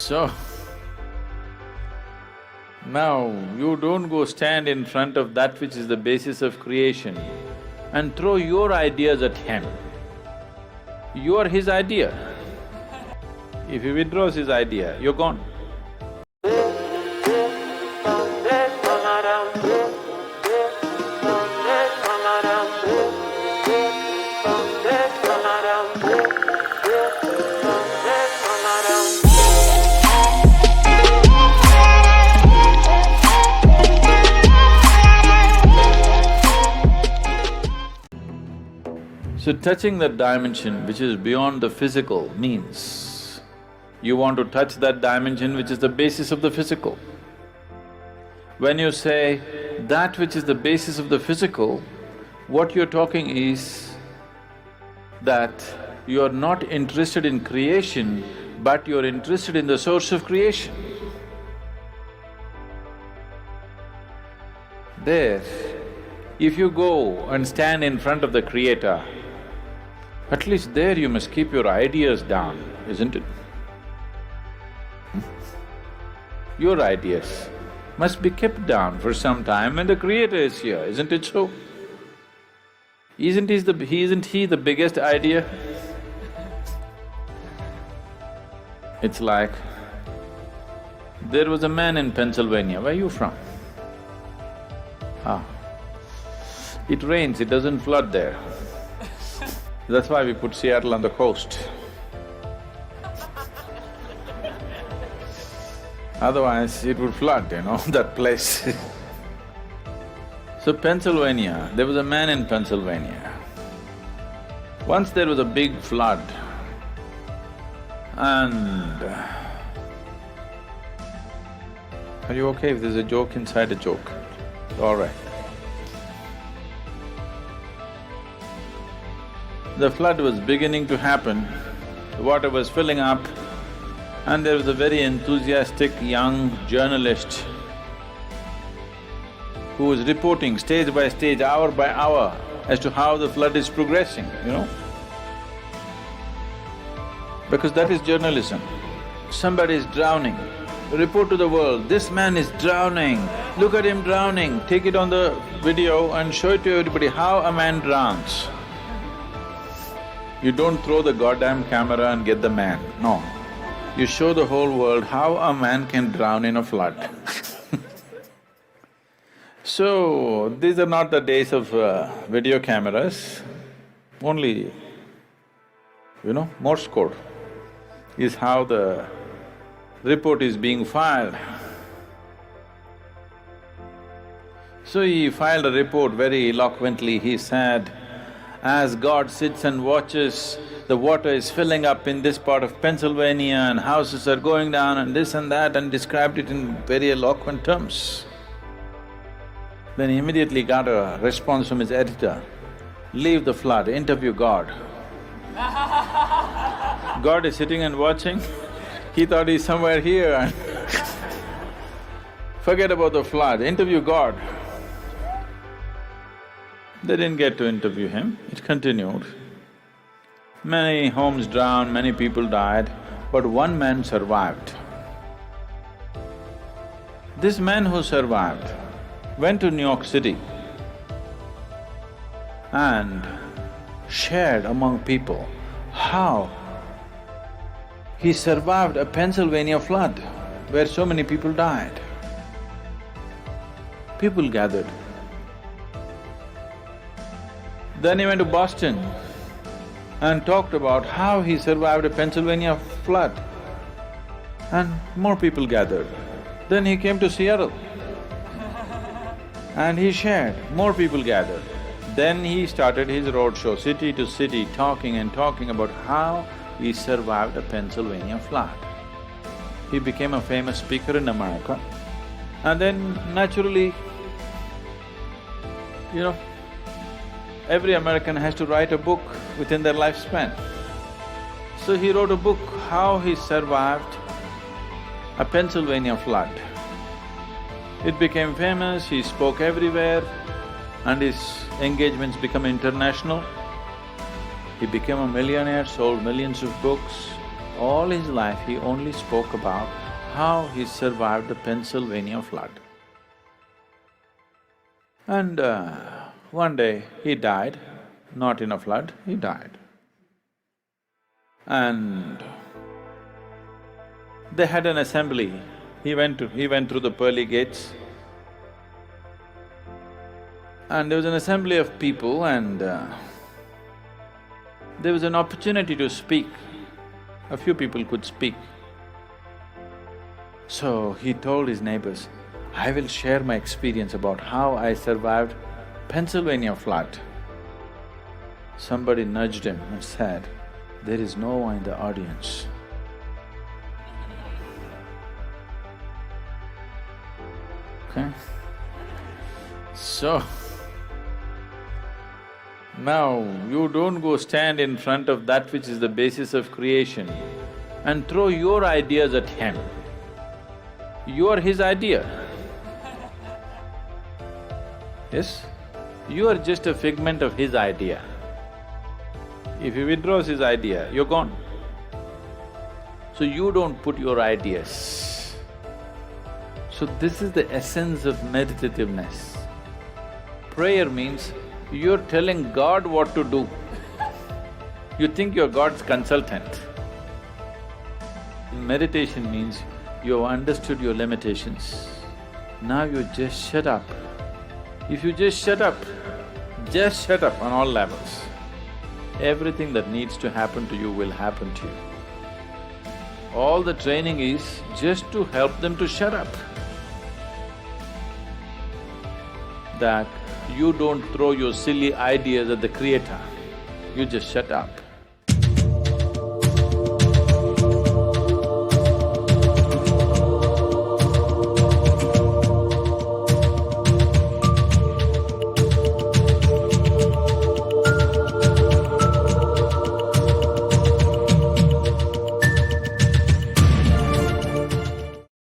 So, now you don't go stand in front of that which is the basis of creation and throw your ideas at him. You are his idea. If he withdraws his idea, you're gone. So touching that dimension which is beyond the physical means you want to touch that dimension which is the basis of the physical. When you say that which is the basis of the physical, what you're talking is that you're not interested in creation, but you're interested in the source of creation. There, if you go and stand in front of the Creator, at least there you must keep your ideas down, isn't it? Your ideas must be kept down for some time when the Creator is here, isn't it so? Isn't he the biggest idea? It's like, there was a man in Pennsylvania, where are you from? Ah, it rains, it doesn't flood there. That's why we put Seattle on the coast. Otherwise, it would flood, that place. So Pennsylvania, there was a man in Pennsylvania. Once there was a big flood and… Are you okay if there's a joke inside a joke? All right. The flood was beginning to happen, the water was filling up, and there was a very enthusiastic young journalist who was reporting stage by stage, hour by hour, as to how the flood is progressing, Because that is journalism. Somebody is drowning, report to the world, this man is drowning, look at him drowning, take it on the video and show it to everybody how a man drowns. You don't throw the goddamn camera and get the man, no. You show the whole world how a man can drown in a flood. So, these are not the days of video cameras, only, Morse code is how the report is being filed. So he filed a report very eloquently, he said, as God sits and watches, the water is filling up in this part of Pennsylvania and houses are going down and this and that, and described it in very eloquent terms. Then he immediately got a response from his editor, leave the flood, interview God. God is sitting and watching, he thought he's somewhere here and forget about the flood, interview God. They didn't get to interview him, it continued. Many homes drowned, many people died, but one man survived. This man who survived went to New York City and shared among people how he survived a Pennsylvania flood where so many people died. People gathered. Then he went to Boston and talked about how he survived a Pennsylvania flood, and more people gathered. Then he came to Seattle and he shared, more people gathered. Then he started his roadshow, city to city, talking and talking about how he survived a Pennsylvania flood. He became a famous speaker in America, and then naturally, every American has to write a book within their lifespan. So he wrote a book, how he survived a Pennsylvania flood. It became famous, he spoke everywhere, and his engagements became international. He became a millionaire, sold millions of books, all his life he only spoke about how he survived the Pennsylvania flood. And one day he died, not in a flood, he died. And they had an assembly. He went through the pearly gates, and there was an assembly of people, and there was an opportunity to speak. A few people could speak. So he told his neighbors, I will share my experience about how I survived Pennsylvania flood. Somebody nudged him and said, there is no one in the audience. Okay? So, now you don't go stand in front of that which is the basis of creation and throw your ideas at him. You are his idea. Yes? You are just a figment of his idea. If he withdraws his idea, you're gone. So you don't put your ideas. So this is the essence of meditativeness. Prayer means you're telling God what to do. You think you're God's consultant. Meditation means you've understood your limitations. Now you just shut up. If you just shut up on all levels, everything that needs to happen to you will happen to you. All the training is just to help them to shut up. That you don't throw your silly ideas at the Creator, you just shut up.